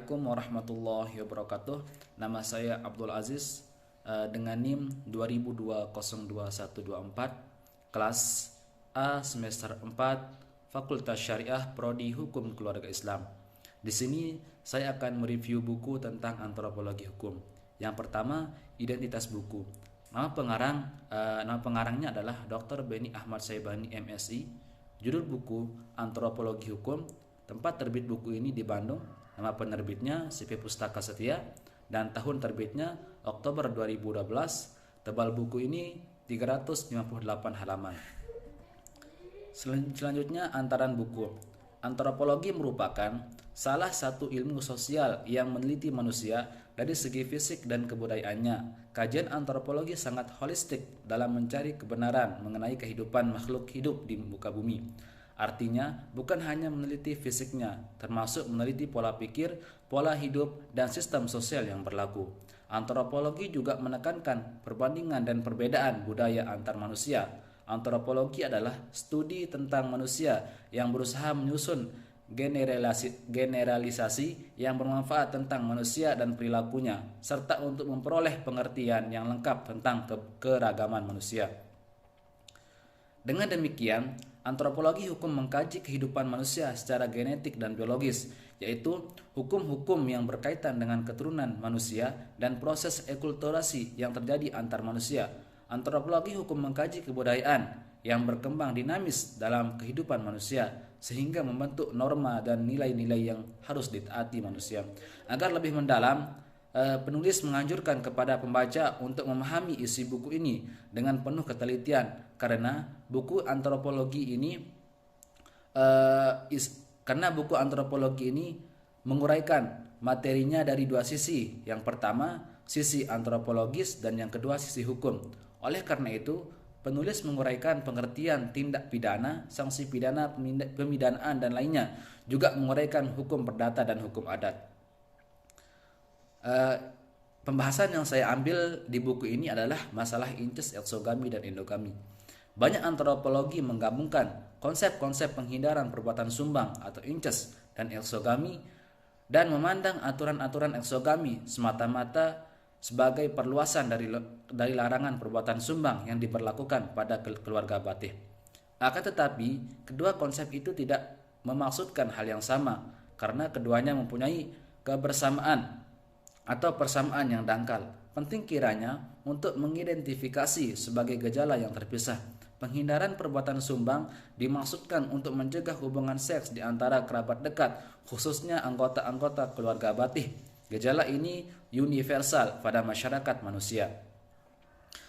Assalamualaikum warahmatullahi wabarakatuh. Nama saya Abdul Aziz dengan NIM 20202124, kelas A semester 4, Fakultas Syariah Prodi Hukum Keluarga Islam. Di sini saya akan mereview buku tentang antropologi hukum. Yang pertama, identitas buku. Nama pengarangnya adalah Dr. Beni Ahmad Syaibani MSI. Judul buku Antropologi Hukum. Tempat terbit buku ini di Bandung. Nama penerbitnya CV Pustaka Setia dan tahun terbitnya Oktober 2012. Tebal buku ini 358 halaman. Selanjutnya antaran buku. Antropologi merupakan salah satu ilmu sosial yang meneliti manusia dari segi fisik dan kebudayaannya. Kajian antropologi sangat holistik dalam mencari kebenaran mengenai kehidupan makhluk hidup di muka bumi. Artinya, bukan hanya meneliti fisiknya, termasuk meneliti pola pikir, pola hidup, dan sistem sosial yang berlaku. Antropologi juga menekankan perbandingan dan perbedaan budaya antar manusia. Antropologi adalah studi tentang manusia yang berusaha menyusun generalisasi yang bermanfaat tentang manusia dan perilakunya, serta untuk memperoleh pengertian yang lengkap tentang keragaman manusia. Dengan demikian, antropologi hukum mengkaji kehidupan manusia secara genetik dan biologis, yaitu hukum-hukum yang berkaitan dengan keturunan manusia dan proses akulturasi yang terjadi antar manusia. Antropologi hukum mengkaji kebudayaan yang berkembang dinamis dalam kehidupan manusia, sehingga membentuk norma dan nilai-nilai yang harus ditaati manusia. Agar lebih mendalam, penulis menganjurkan kepada pembaca untuk memahami isi buku ini dengan penuh ketelitian, karena buku antropologi ini menguraikan materinya dari dua sisi. Yang pertama, sisi antropologis, dan yang kedua, sisi hukum. Oleh karena itu, penulis menguraikan pengertian tindak pidana, sanksi pidana, pemidanaan, dan lainnya. Juga menguraikan hukum perdata dan hukum adat. Pembahasan yang saya ambil di buku ini adalah masalah incest, exogamy, dan endogamy. Banyak antropologi menggabungkan konsep-konsep penghindaran perbuatan sumbang atau incest dan exogamy, dan memandang aturan-aturan exogamy semata-mata sebagai perluasan dari larangan perbuatan sumbang yang diberlakukan pada keluarga batih. Akan tetapi, kedua konsep itu tidak memaksudkan hal yang sama, karena keduanya mempunyai kebersamaan atau persamaan yang dangkal. Penting kiranya untuk mengidentifikasi sebagai gejala yang terpisah. Penghindaran perbuatan sumbang dimaksudkan untuk mencegah hubungan seks di antara kerabat dekat, khususnya anggota-anggota keluarga batih. Gejala ini universal pada masyarakat manusia.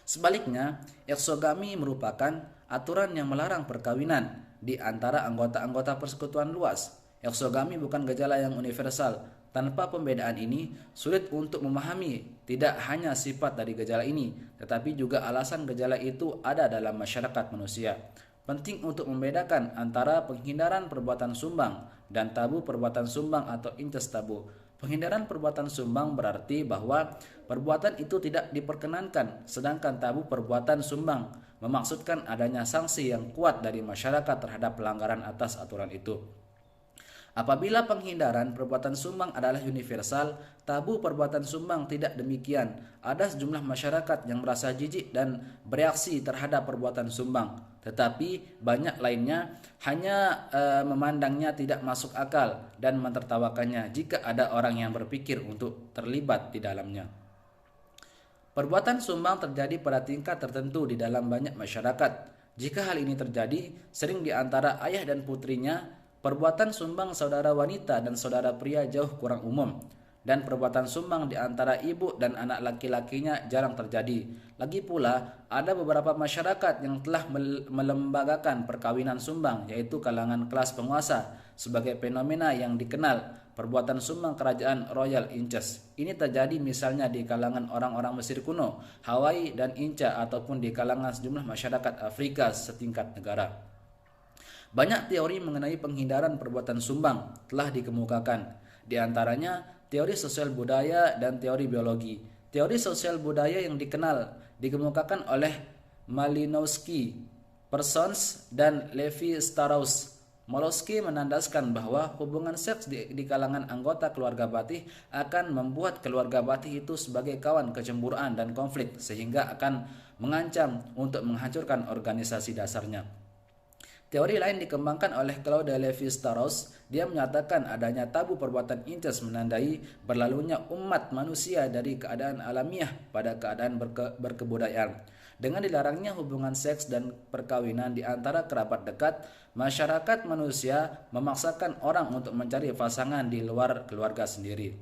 Sebaliknya, exogamy merupakan aturan yang melarang perkawinan di antara anggota-anggota persekutuan luas. Exogamy bukan gejala yang universal. Tanpa pembedaan ini, sulit untuk memahami tidak hanya sifat dari gejala ini, tetapi juga alasan gejala itu ada dalam masyarakat manusia. Penting untuk membedakan antara penghindaran perbuatan sumbang dan tabu perbuatan sumbang atau incest tabu. Penghindaran perbuatan sumbang berarti bahwa perbuatan itu tidak diperkenankan, sedangkan tabu perbuatan sumbang memaksudkan adanya sanksi yang kuat dari masyarakat terhadap pelanggaran atas aturan itu. Apabila penghindaran perbuatan sumbang adalah universal, tabu perbuatan sumbang tidak demikian. Ada sejumlah masyarakat yang merasa jijik dan bereaksi terhadap perbuatan sumbang, tetapi banyak lainnya hanya memandangnya tidak masuk akal dan mentertawakannya jika ada orang yang berpikir untuk terlibat di dalamnya. Perbuatan sumbang terjadi pada tingkat tertentu di dalam banyak masyarakat. Jika hal ini terjadi, sering di antara ayah dan putrinya, perbuatan sumbang saudara wanita dan saudara pria jauh kurang umum, dan perbuatan sumbang di antara ibu dan anak laki-lakinya jarang terjadi. Lagi pula, ada beberapa masyarakat yang telah melembagakan perkawinan sumbang, yaitu kalangan kelas penguasa, sebagai fenomena yang dikenal perbuatan sumbang kerajaan royal incest. Ini terjadi misalnya di kalangan orang-orang Mesir kuno, Hawaii, dan Inca, ataupun di kalangan sejumlah masyarakat Afrika setingkat negara. Banyak teori mengenai penghindaran perbuatan sumbang telah dikemukakan, di antaranya teori sosial budaya dan teori biologi. Teori sosial budaya yang dikemukakan oleh Malinowski, Parsons, dan Levi Strauss Molosky menandaskan bahwa hubungan seks di kalangan anggota keluarga Batih akan membuat keluarga Batih itu sebagai kawan kecemburuan dan konflik, sehingga akan mengancam untuk menghancurkan organisasi dasarnya. Teori lain dikembangkan oleh Claude Lévi-Strauss. Dia menyatakan adanya tabu perbuatan incest menandai berlalunya umat manusia dari keadaan alamiah pada keadaan berkebudayaan. Dengan dilarangnya hubungan seks dan perkawinan di antara kerabat dekat, masyarakat manusia memaksakan orang untuk mencari pasangan di luar keluarga sendiri.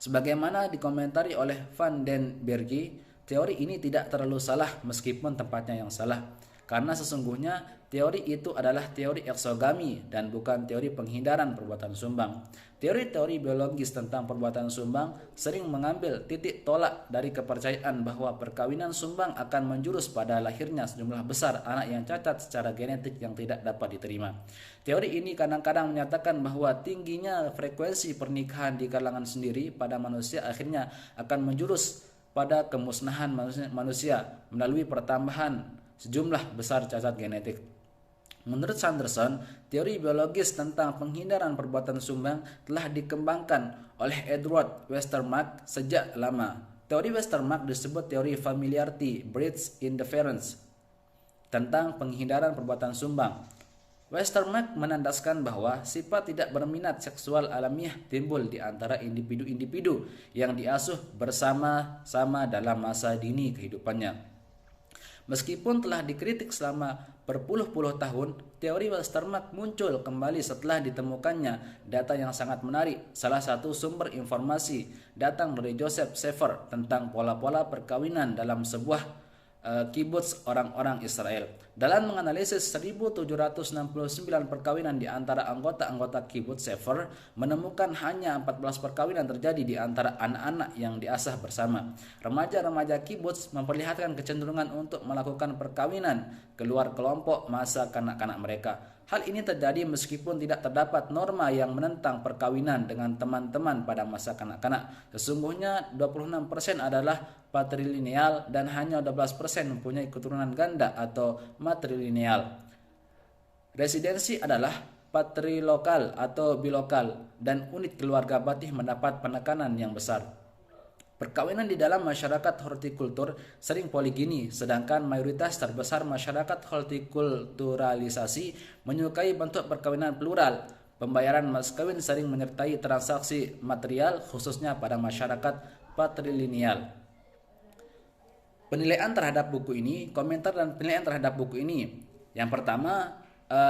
Sebagaimana dikomentari oleh Van den Berghe, teori ini tidak terlalu salah meskipun tempatnya yang salah. Karena sesungguhnya teori itu adalah teori eksogami dan bukan teori penghindaran perbuatan sumbang. Teori-teori biologis tentang perbuatan sumbang sering mengambil titik tolak dari kepercayaan bahwa perkawinan sumbang akan menjurus pada lahirnya sejumlah besar anak yang cacat secara genetik yang tidak dapat diterima. Teori ini kadang-kadang menyatakan bahwa tingginya frekuensi pernikahan di kalangan sendiri pada manusia akhirnya akan menjurus pada kemusnahan manusia melalui pertambahan sejumlah besar cacat genetik. Menurut Sanderson, teori biologis tentang penghindaran perbuatan sumbang telah dikembangkan oleh Edward Westermarck sejak lama. Teori Westermarck disebut teori familiarity breeds interference tentang penghindaran perbuatan sumbang. Westermarck menandaskan bahwa sifat tidak berminat seksual alamiah timbul di antara individu-individu yang diasuh bersama-sama dalam masa dini kehidupannya. Meskipun telah dikritik selama berpuluh-puluh tahun, teori Westermarck muncul kembali setelah ditemukannya data yang sangat menarik. Salah satu sumber informasi datang dari Joseph Sefer tentang pola-pola perkawinan dalam sebuah kibbutz orang-orang Israel. Dalam menganalisis 1769 perkawinan di antara anggota-anggota kibbutz, Sefer menemukan hanya 14 perkawinan terjadi di antara anak-anak yang diasah bersama. Remaja-remaja kibbutz memperlihatkan kecenderungan untuk melakukan perkawinan keluar kelompok masa kanak-kanak mereka. Hal ini terjadi meskipun tidak terdapat norma yang menentang perkawinan dengan teman-teman pada masa kanak-kanak. Sesungguhnya 26% adalah patrilineal dan hanya 12% mempunyai keturunan ganda atau matrilineal. Residensi adalah patrilokal atau bilokal dan unit keluarga Batih mendapat penekanan yang besar. Perkawinan di dalam masyarakat hortikultur sering poligini, sedangkan mayoritas terbesar masyarakat hortikulturalisasi menyukai bentuk perkawinan plural. Pembayaran mas kawin sering menyertai transaksi material, khususnya pada masyarakat patrilineal. Penilaian terhadap buku ini, komentar dan penilaian terhadap buku ini. Yang pertama,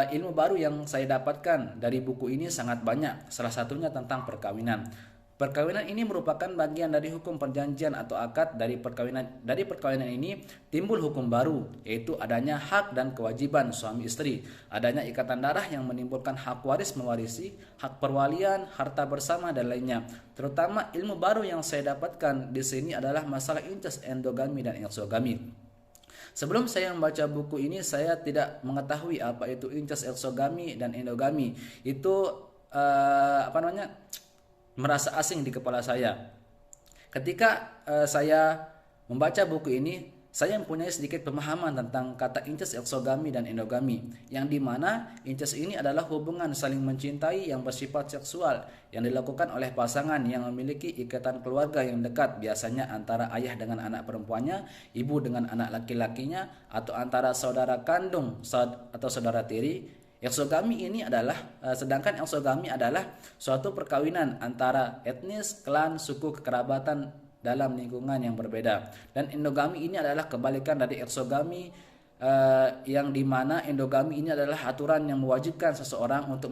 ilmu baru yang saya dapatkan dari buku ini sangat banyak, salah satunya tentang perkawinan. Perkawinan ini merupakan bagian dari hukum perjanjian atau akad. Dari perkawinan ini timbul hukum baru, yaitu adanya hak dan kewajiban suami istri, adanya ikatan darah yang menimbulkan hak waris mewarisi, hak perwalian, harta bersama dan lainnya. Terutama ilmu baru yang saya dapatkan di sini adalah masalah incest, endogami dan exogami. Sebelum saya membaca buku ini, saya tidak mengetahui apa itu incest, exogami dan endogami. Itu merasa asing di kepala saya. Ketika saya membaca buku ini, saya mempunyai sedikit pemahaman tentang kata incest, exogami dan endogami, yang dimana incest ini adalah hubungan saling mencintai yang bersifat seksual yang dilakukan oleh pasangan yang memiliki ikatan keluarga yang dekat, biasanya antara ayah dengan anak perempuannya, ibu dengan anak laki-lakinya, atau antara saudara kandung atau saudara tiri. Sedangkan exogami adalah suatu perkawinan antara etnis, klan, suku, kekerabatan dalam lingkungan yang berbeda. Dan endogami ini adalah kebalikan dari exogami, yang dimana endogami ini adalah aturan yang mewajibkan seseorang untuk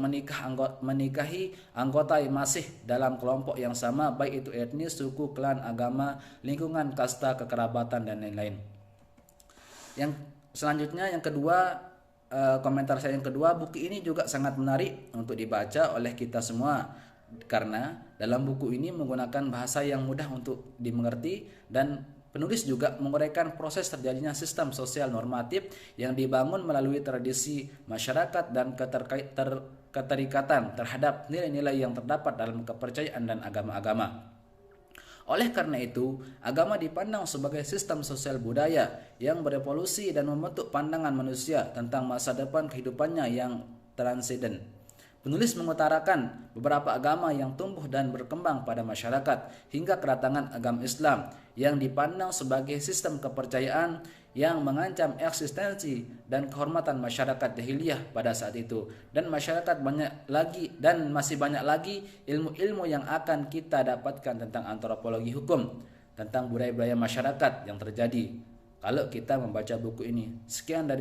menikahi anggota yang masih dalam kelompok yang sama, baik itu etnis, suku, klan, agama, lingkungan, kasta, kekerabatan dan lain-lain. Yang selanjutnya, yang kedua, komentar saya yang kedua, buku ini juga sangat menarik untuk dibaca oleh kita semua karena dalam buku ini menggunakan bahasa yang mudah untuk dimengerti dan penulis juga menguraikan proses terjadinya sistem sosial normatif yang dibangun melalui tradisi masyarakat dan keterikatan terhadap nilai-nilai yang terdapat dalam kepercayaan dan agama-agama. Oleh karena itu, agama dipandang sebagai sistem sosial budaya yang berevolusi dan membentuk pandangan manusia tentang masa depan kehidupannya yang transenden. Penulis mengutarakan beberapa agama yang tumbuh dan berkembang pada masyarakat hingga kedatangan agama Islam yang dipandang sebagai sistem kepercayaan yang mengancam eksistensi dan kehormatan masyarakat jahiliyah pada saat itu, dan masih banyak lagi ilmu-ilmu yang akan kita dapatkan tentang antropologi hukum, tentang budaya-budaya masyarakat yang terjadi kalau kita membaca buku ini. Sekian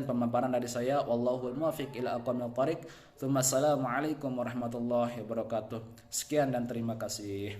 pemaparan dari saya. Wallahul muwaffiq ila aqwamit thoriq. Assalamualaikum warahmatullahi wabarakatuh. Sekian dan terima kasih.